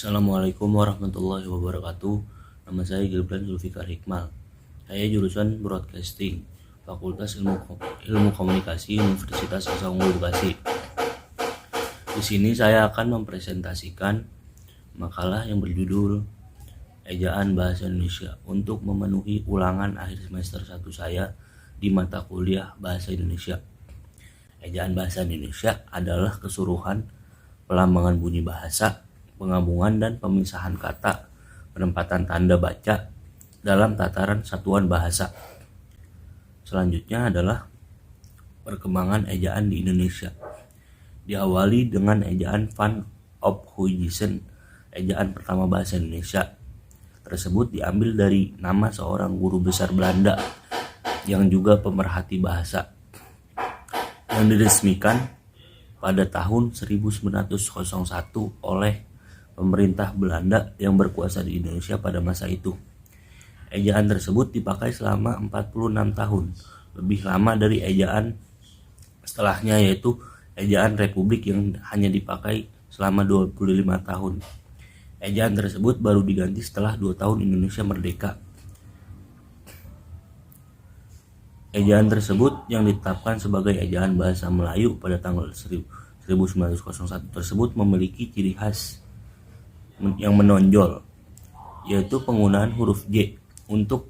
Assalamualaikum warahmatullahi wabarakatuh. Nama saya Gibran Zulfikar Hikmal. Saya jurusan Broadcasting, Fakultas Ilmu Komunikasi Universitas Hasanuddin Bekasi. Di sini saya akan mempresentasikan makalah yang berjudul Ejaan Bahasa Indonesia untuk memenuhi ulangan akhir semester 1 saya di mata kuliah Bahasa Indonesia. Ejaan Bahasa Indonesia adalah keseluruhan pelambangan bunyi bahasa, penggabungan dan pemisahan kata, penempatan tanda baca dalam tataran satuan bahasa. Selanjutnya adalah perkembangan ejaan di Indonesia. Diawali dengan ejaan Van Ophuijsen, ejaan pertama bahasa Indonesia. Tersebut diambil dari nama seorang guru besar Belanda yang juga pemerhati bahasa, yang diresmikan pada tahun 1901 oleh pemerintah Belanda yang berkuasa di Indonesia pada masa itu. Ejaan tersebut dipakai selama 46 tahun, lebih lama dari ejaan setelahnya, yaitu ejaan Republik yang hanya dipakai selama 25 tahun. Ejaan tersebut baru diganti setelah 2 tahun Indonesia merdeka. Ejaan tersebut yang ditetapkan sebagai ejaan bahasa Melayu pada tanggal 1901 tersebut memiliki ciri khas yang menonjol, yaitu penggunaan huruf J untuk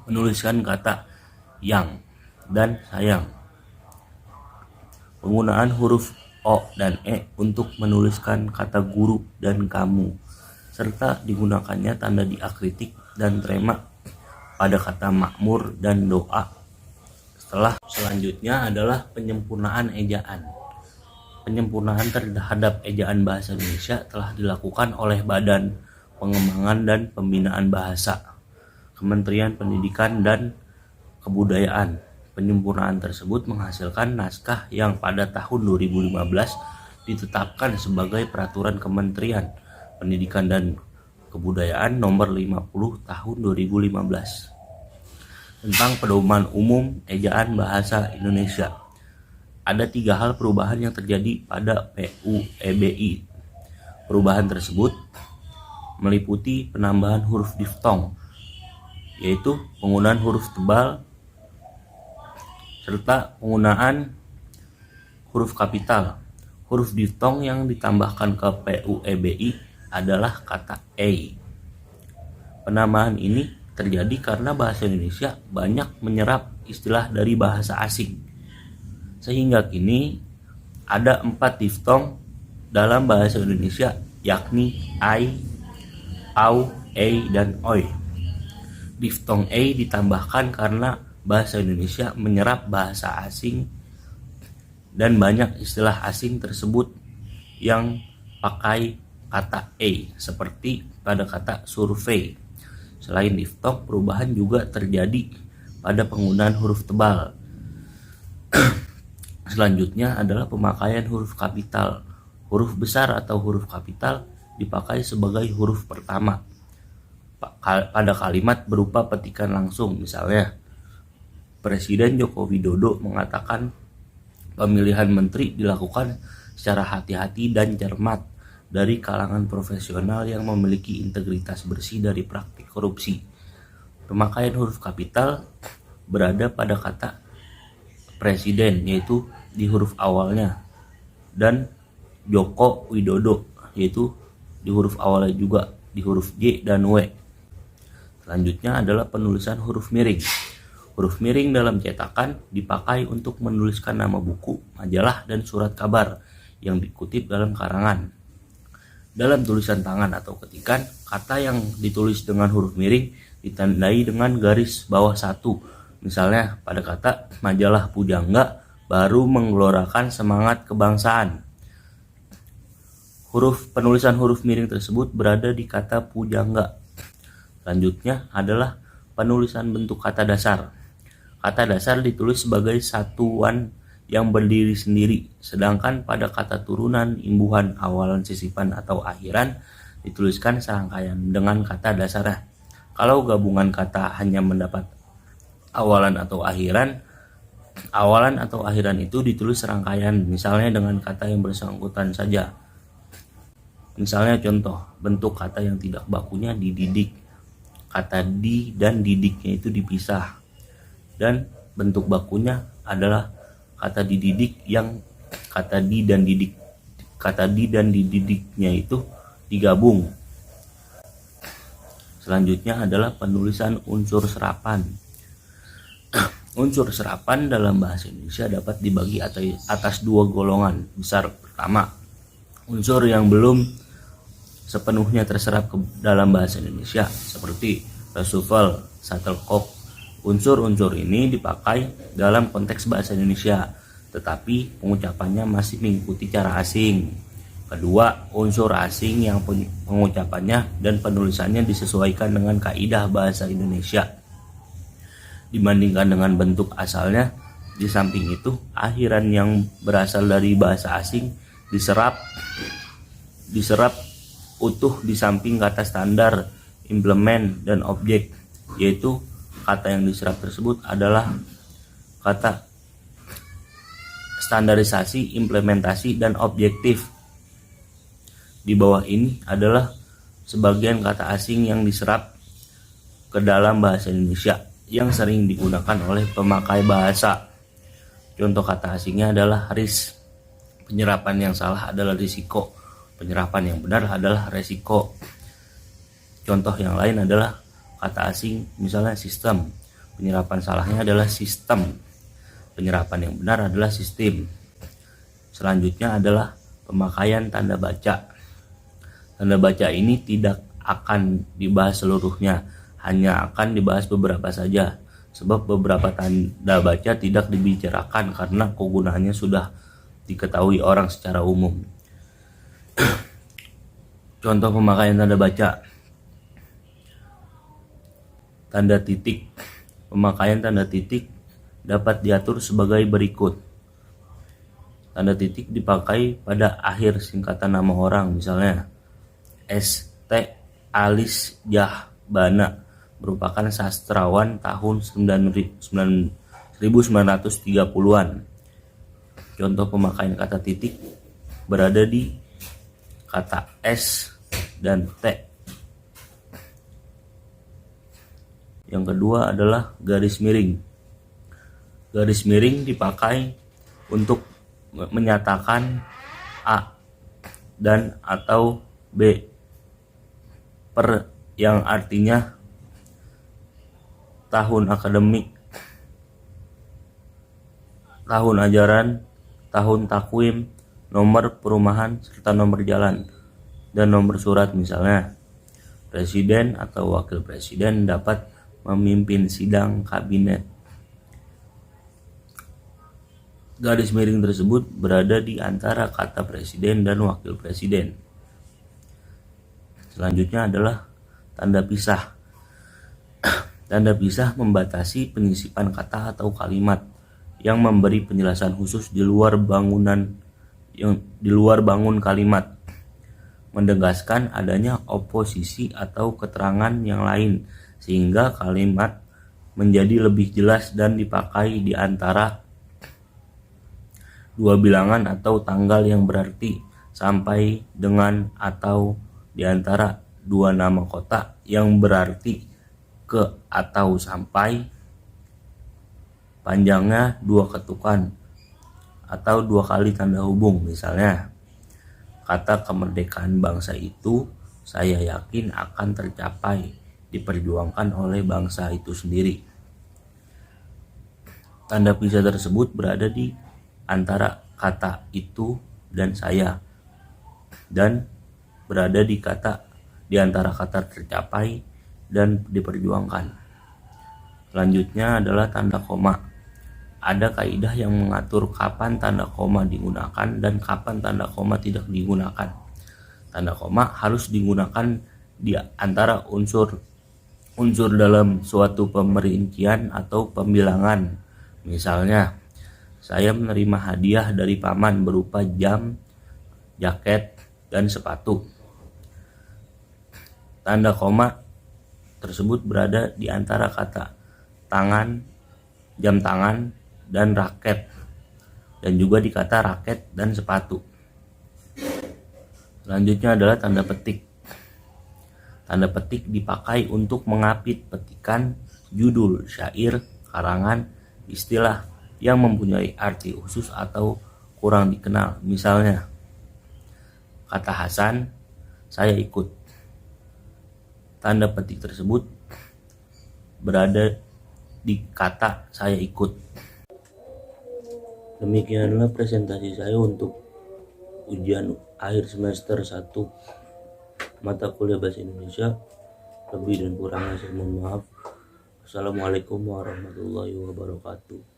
menuliskan kata yang dan sayang, penggunaan huruf O dan E untuk menuliskan kata guru dan kamu, serta digunakannya tanda diakritik dan trema pada kata makmur dan doa. Selanjutnya adalah penyempurnaan ejaan. Penyempurnaan terhadap ejaan bahasa Indonesia telah dilakukan oleh Badan Pengembangan dan Pembinaan Bahasa, Kementerian Pendidikan dan Kebudayaan. Penyempurnaan tersebut menghasilkan naskah yang pada tahun 2015 ditetapkan sebagai Peraturan Kementerian Pendidikan dan Kebudayaan Nomor 50 Tahun 2015 tentang pedoman umum ejaan bahasa Indonesia. Ada 3 hal perubahan yang terjadi pada PUEBI. Perubahan tersebut meliputi penambahan huruf diftong, yaitu penggunaan huruf tebal, serta penggunaan huruf kapital. Huruf diftong yang ditambahkan ke PUEBI adalah kata "ei". Penambahan ini terjadi karena bahasa Indonesia banyak menyerap istilah dari bahasa asing, sehingga kini ada 4 diftong dalam bahasa Indonesia, yakni ai, au, ei, dan oi. Diftong ei ditambahkan karena bahasa Indonesia menyerap bahasa asing dan banyak istilah asing tersebut yang pakai kata ei, seperti pada kata survei. Selain diftong, perubahan juga terjadi pada penggunaan huruf tebal. Selanjutnya adalah pemakaian huruf kapital. Huruf besar atau huruf kapital dipakai sebagai huruf pertama pada kalimat berupa petikan langsung. Misalnya, Presiden Joko Widodo mengatakan pemilihan menteri dilakukan secara hati-hati dan cermat dari kalangan profesional yang memiliki integritas bersih dari praktik korupsi. Pemakaian huruf kapital berada pada kata Presiden, yaitu di huruf awalnya, dan Joko Widodo, yaitu di huruf awalnya juga, di huruf J dan W. Selanjutnya adalah penulisan huruf miring. Huruf miring dalam cetakan dipakai untuk menuliskan nama buku, majalah, dan surat kabar yang dikutip dalam karangan. Dalam tulisan tangan atau ketikan, kata yang ditulis dengan huruf miring ditandai dengan garis bawah 1. Misalnya pada kata majalah Pujangga baru menggelorakan semangat kebangsaan. Penulisan huruf miring tersebut berada di kata Pujangga. Selanjutnya adalah penulisan bentuk kata dasar. Kata dasar ditulis sebagai satuan yang berdiri sendiri, sedangkan pada kata turunan, imbuhan, awalan, sisipan, atau akhiran dituliskan serangkaian dengan kata dasarnya. Kalau gabungan kata hanya mendapat awalan atau akhiran itu ditulis serangkaian, misalnya dengan kata yang bersangkutan saja. Misalnya contoh, bentuk kata yang tidak bakunya dididik. Kata di dan didiknya itu dipisah. Dan bentuk bakunya adalah kata dididik yang kata di dan didiknya itu digabung. Selanjutnya adalah penulisan unsur serapan. Unsur serapan dalam bahasa Indonesia dapat dibagi atas dua golongan besar. Pertama, unsur yang belum sepenuhnya terserap ke dalam bahasa Indonesia seperti resuffle, shuttlecock. Unsur-unsur ini dipakai dalam konteks bahasa Indonesia, tetapi pengucapannya masih mengikuti cara asing. Kedua, unsur asing yang pengucapannya dan penulisannya disesuaikan dengan kaidah bahasa Indonesia dibandingkan dengan bentuk asalnya. Di samping itu, akhiran yang berasal dari bahasa asing diserap utuh di samping kata standar, implement, dan objek, yaitu kata yang diserap tersebut adalah kata standarisasi, implementasi, dan objektif. Di bawah ini adalah sebagian kata asing yang diserap ke dalam bahasa Indonesia yang sering digunakan oleh pemakai bahasa. Contoh kata asingnya adalah risk. Penyerapan yang salah adalah risiko. Penyerapan yang benar adalah resiko. Contoh yang lain adalah kata asing, misalnya sistem. Penyerapan salahnya adalah sistem. Penyerapan yang benar adalah sistem. Selanjutnya adalah pemakaian tanda baca. Tanda baca ini tidak akan dibahas seluruhnya, hanya akan dibahas beberapa saja, sebab beberapa tanda baca tidak dibicarakan karena kegunaannya sudah diketahui orang secara umum. Contoh pemakaian tanda baca. Tanda titik. Pemakaian tanda titik dapat diatur sebagai berikut. Tanda titik dipakai pada akhir singkatan nama orang, misalnya ST Alis Jahbana merupakan sastrawan tahun 1930-an. Contoh pemakaian kata titik berada di kata S dan T. Yang kedua adalah garis miring. Garis miring dipakai untuk menyatakan A dan atau B per yang artinya tahun akademik, tahun ajaran, tahun takwim, nomor perumahan, serta nomor jalan, dan nomor surat. Misalnya, presiden atau wakil presiden dapat memimpin sidang kabinet. Garis miring tersebut berada di antara kata presiden dan wakil presiden. Selanjutnya adalah tanda pisah. Tanda pisah membatasi penyisipan kata atau kalimat yang memberi penjelasan khusus di luar bangun kalimat, menegaskan adanya oposisi atau keterangan yang lain sehingga kalimat menjadi lebih jelas dan dipakai di antara dua bilangan atau tanggal yang berarti sampai dengan atau di antara dua nama kota yang berarti ke atau sampai, panjangnya dua ketukan atau dua kali tanda hubung. Misalnya, kata kemerdekaan bangsa itu saya yakin akan tercapai, diperjuangkan oleh bangsa itu sendiri. Tanda pisah tersebut berada di antara kata itu dan saya, dan berada di antara kata tercapai dan diperjuangkan. Selanjutnya adalah tanda koma. Ada kaidah yang mengatur kapan tanda koma digunakan dan kapan tanda koma tidak digunakan. Tanda koma harus digunakan di antara unsur dalam suatu pemerincian atau pembilangan. Misalnya, saya menerima hadiah dari paman berupa jam, jaket, dan sepatu. Tanda koma tersebut berada di antara kata tangan, jam tangan, dan raket, dan juga di kata raket dan sepatu. Selanjutnya adalah tanda petik. Tanda petik dipakai untuk mengapit petikan, judul, syair, karangan, istilah yang mempunyai arti khusus atau kurang dikenal. Misalnya, kata Hasan, saya ikut. Tanda petik tersebut berada di kata saya ikut. Demikianlah presentasi saya untuk ujian akhir semester 1 mata kuliah Bahasa Indonesia. Lebih dan kurangnya saya mohon maaf. Assalamualaikum warahmatullahi wabarakatuh.